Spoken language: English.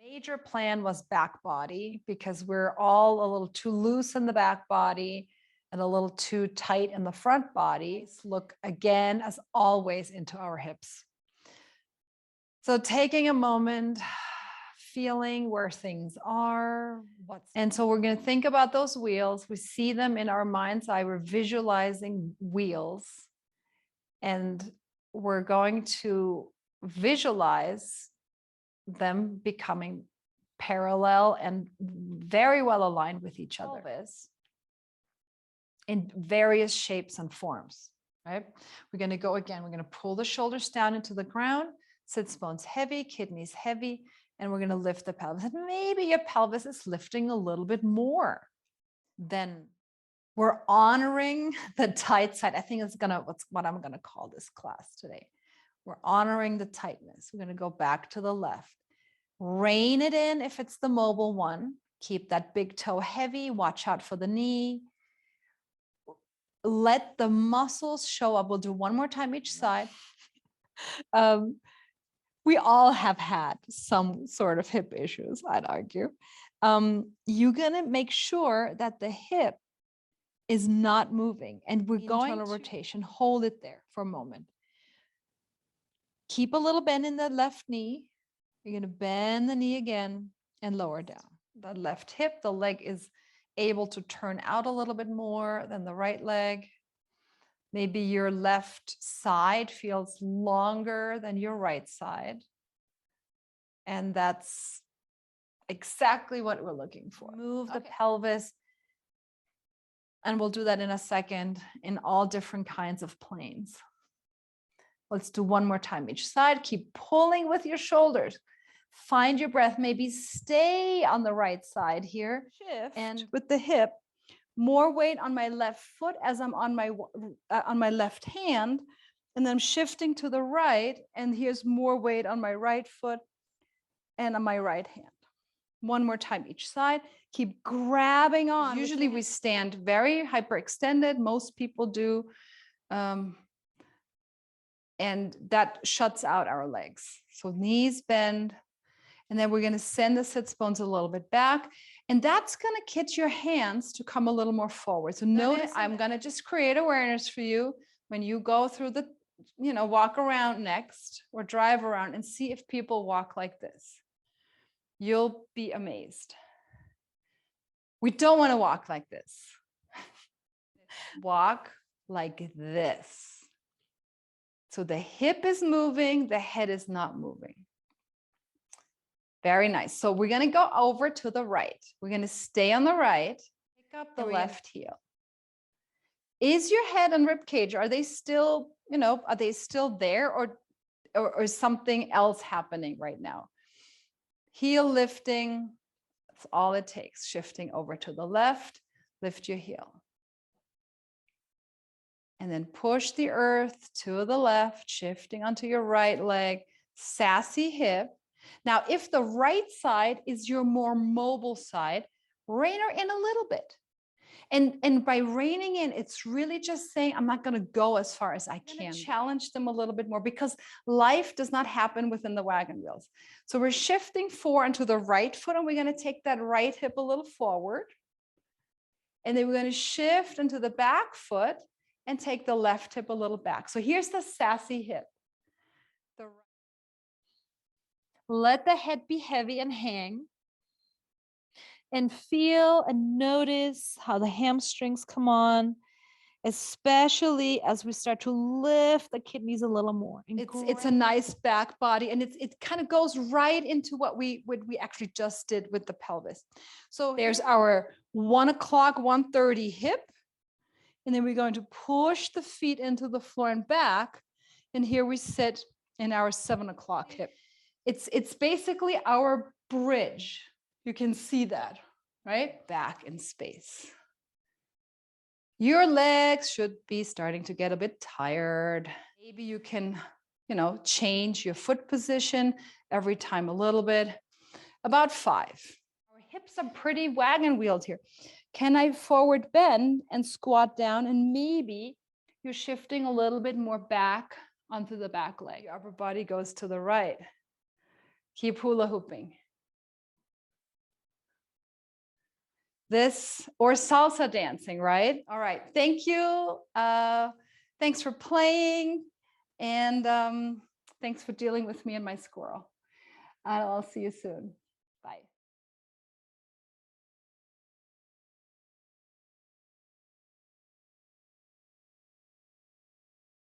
Major plan was back body because we're all a little too loose in the back body and a little too tight in the front body. Let's look again, as always, into our hips. So taking a moment, feeling where things are, and so we're going to think about those wheels. We see them in our mind's eye. We're visualizing wheels, and we're going to visualize them becoming parallel and very well aligned with each other in various shapes and forms, right? We're going to go again. We're going to pull the shoulders down into the ground, sits bones heavy, kidneys heavy, and we're going to lift the pelvis. And maybe your pelvis is lifting a little bit more. Then we're honoring the tight side. I think it's what I'm going to call this class today. We're honoring the tightness. We're going to go back to the left. Rein it in if it's the mobile one. Keep that big toe heavy. Watch out for the knee. Let the muscles show up. We'll do one more time each side. We all have had some sort of hip issues, I'd argue. You're going to make sure that the hip is not moving, and we're going to rotation. Hold it there for a moment. Keep a little bend in the left knee. You're going to bend the knee again and lower down. The left hip, the leg is able to turn out a little bit more than the right leg. Maybe your left side feels longer than your right side. And that's exactly what we're looking for. Move the pelvis. And we'll do that in a second in all different kinds of planes. Let's do one more time each side. Keep pulling with your shoulders. Find your breath. Maybe stay on the right side here. Shift and with the hip, more weight on my left foot as I'm on my left hand, and then I'm shifting to the right, and here's more weight on my right foot and on my right hand. One more time each side. Keep grabbing on. Usually we stand very hyperextended. Most people do. And that shuts out our legs. So knees bend. And then we're going to send the sits bones a little bit back. And that's going to get your hands to come a little more forward. So notice, I'm going to just create awareness for you when you go through the, walk around next or drive around and see if people walk like this. You'll be amazed. We don't want to walk like this. Walk like this. So the hip is moving, the head is not moving. Very nice. So we're going to go over to the right. We're going to stay on the right. Pick up the left heel. Is your head and rib cage, are they still, are they still there, or is something else happening right now? Heel lifting, that's all it takes. Shifting over to the left, lift your heel. And then push the earth to the left, shifting onto your right leg, sassy hip. Now, if the right side is your more mobile side, rein her in a little bit. And by reining in, it's really just saying, I'm not going to go as far as I can. Challenge them a little bit more, because life does not happen within the wagon wheels. So we're shifting forward into the right foot, and we're going to take that right hip a little forward. And then we're going to shift into the back foot and take the left hip a little back. So here's the sassy hip. Let the head be heavy and hang. And feel and notice how the hamstrings come on, especially as we start to lift the kidneys a little more. It's a nice back body, and it kind of goes right into what we actually just did with the pelvis. So there's our 1 o'clock, 1:30 hip. And then we're going to push the feet into the floor and back. And here we sit in our 7 o'clock hip. It's basically our bridge. You can see that, right? Back in space. Your legs should be starting to get a bit tired. Maybe you can, change your foot position every time a little bit. About 5. Our hips are pretty wagon wheeled here. Can I forward bend and squat down? And maybe you're shifting a little bit more back onto the back leg. Your upper body goes to the right. Keep hula hooping. this, or salsa dancing, right? All right, thank you. Thanks for playing, and thanks for dealing with me and my squirrel. I'll see you soon. Bye.